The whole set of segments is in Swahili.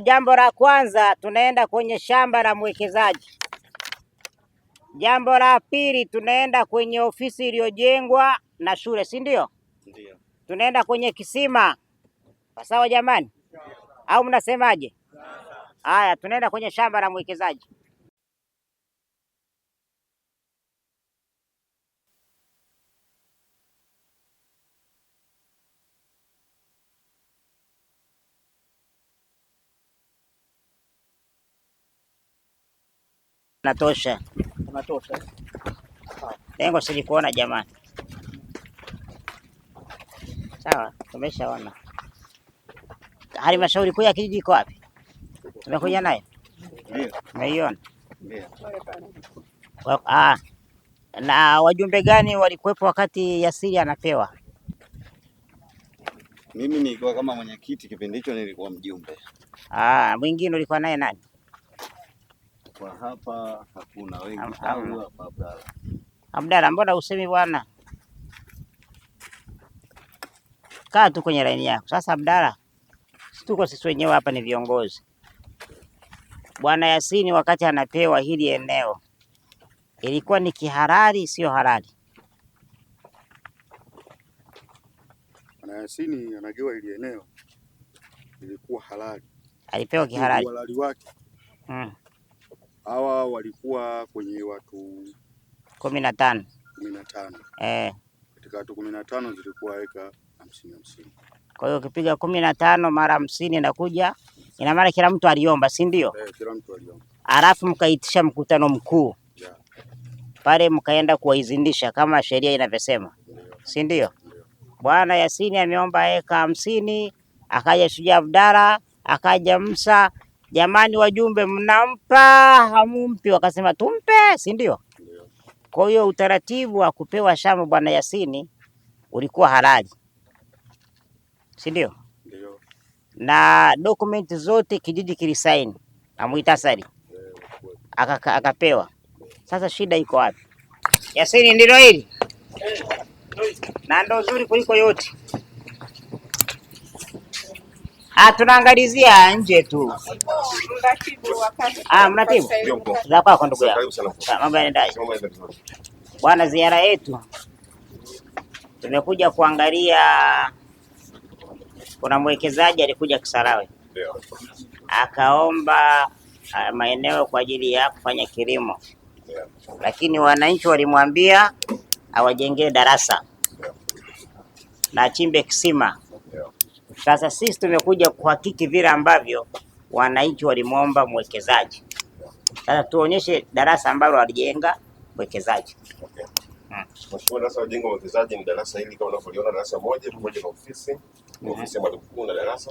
jambo la kwanza tunaenda kwenye shamba la mwekezaji. Jambo la pili tunaenda kwenye ofisi iliyojengwa na shule, si ndio? Ndio. Tunaenda kwenye kisima. Sawa jamani? Au mnasemaje? Haya, tunaenda kwenye shamba la mwekezaji. Natosha. Natosha. Lengo si kuona jamani. Sawa, tumeshaona. Halmashauri kuu ya kijiji iko wapi? Tumekuja naye? Ndio. Umeiona? Ndio. Na wajumbe gani walikuwepo wakati Yasiri anapewa? Mimi nilikuwa kama mwenyekiti kipindi hicho, nilikuwa mjumbe. Mwingine ulikuwa naye nani? Kwa hapa hakuna wengi. Hapa Abdalla. Abdalla, mbona usemi bwana? Kaa tu kwenye laini yako. Sasa Abdalla, tuko sisi wenyewe hapa ni viongozi. Bwana Yasini wakati anapewa hili eneo ilikuwa ni kihalali, sio halali? Bwana Yasini anagewa hili eneo ilikuwa halali. Alipewa kihalali. Uhalali wake. Hawa walikuwa kwenye watu 15. Katika watu 15 zilikuwa eka 50. Kwa hiyo ukipiga 15 mara 50 inakuja, ina maana kila mtu aliomba, si ndio? Kila mtu aliomba. Alafu mkaitisha mkutano mkuu. Pale mkaenda kuwaizindisha kama sheria inavyosema, si ndio? Bwana Yasini ameomba eka 50, akaja Shujaa Abdalla, akaja Musa. Jamani wajumbe, mnampa hamumpi? Wakasema tumpe, si ndio? Kwa hiyo utaratibu wa kupewa shamba Bwana Yasini ulikuwa halali, si ndio? Ndio. Na dokumenti zote kijiji kilisaini na muhtasari akapewa. Sasa shida iko wapi? Yasini ndilo hili na ndo zuri kuliko yote. Tunaangalizia nje tu. Mratibu za kwako ndugu yangu, mambo yanaendaje bwana? Ziara yetu tumekuja kuangalia, kuna mwekezaji alikuja Kisarawe akaomba maeneo kwa ajili ya kufanya kilimo, lakini wananchi walimwambia awajengee darasa na achimbe kisima. Sasa sisi tumekuja kuhakiki vile ambavyo wananchi walimwomba mwekezaji. Sasa tuonyeshe darasa ambalo alijenga mwekezaji. Mheshimiwa, darasa alijenga mwekezaji ni darasa hili kama unavyoona, darasa moja pamoja na ofisi ya mwalimu mkuu na darasa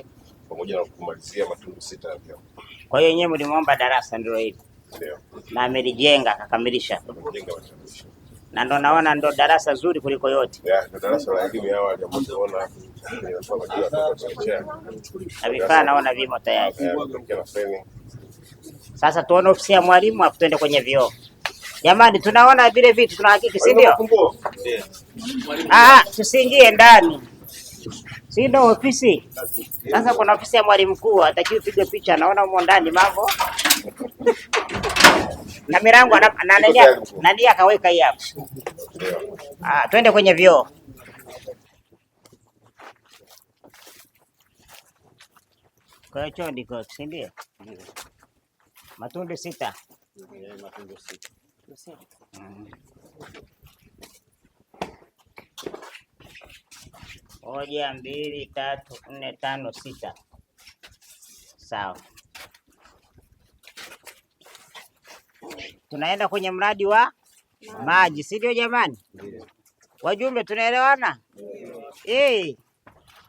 pamoja na kumalizia matundu 6 ya vyoo. Kwa hiyo yenyewe mlimwomba darasa ndio hili. Ndio. Na amelijenga akakamilisha. Na ndo naona ndo darasa zuri kuliko yote. Ndio darasa la elimu ya awali ambapo tunaona na vifaa naona vimo tayari. Sasa tuone ofisi ya mwalimu afu tuende kwenye vyoo. Jamani, tunaona vile vitu tunahakiki, si ndio? Tusiingie ndani, si ndio ofisi? Sasa kuna ofisi ya mwalimu mkuu, atakiwa upige picha, naona humo ndani mambo na milango nani akaweka hii hapo. Twende kwenye vyoo. Kwa hiyo choo ndiko, si ndio? Matundu 6. Matundu 6. 1, 2, 3, 4, 5, 6. Sawa. Tunaenda kwenye mradi wa maji, si ndio jamani? Wajumbe tunaelewana?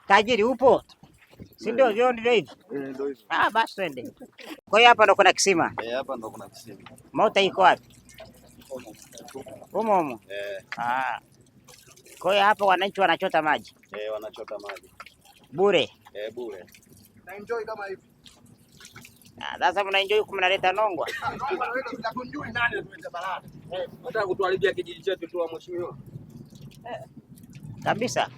Tajiri upo? Si ndio vyoo ndivyo hivi? Ndio hivi. Basi twende. Kwa hiyo hapa ndo kuna kisima. Hapa ndo kuna kisima. Mota iko wapi? Humo. Kwa hiyo hapa wananchi wanachota maji. Wanachota maji. Bure. Bure. Na enjoy kama hivi. Sasa mna enjoy huku mnaleta nongwa. Nataka kutuharibia kijiji chetu tu mheshimiwa. Kabisa.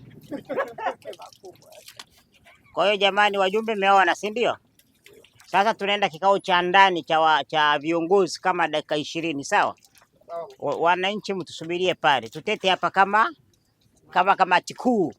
Kwa hiyo jamani wajumbe mmeona, si ndio? Sasa tunaenda kikao cha ndani cha viongozi kama dakika 20, sawa? Wananchi mtusubirie pale, tutete hapa kama kamati kuu.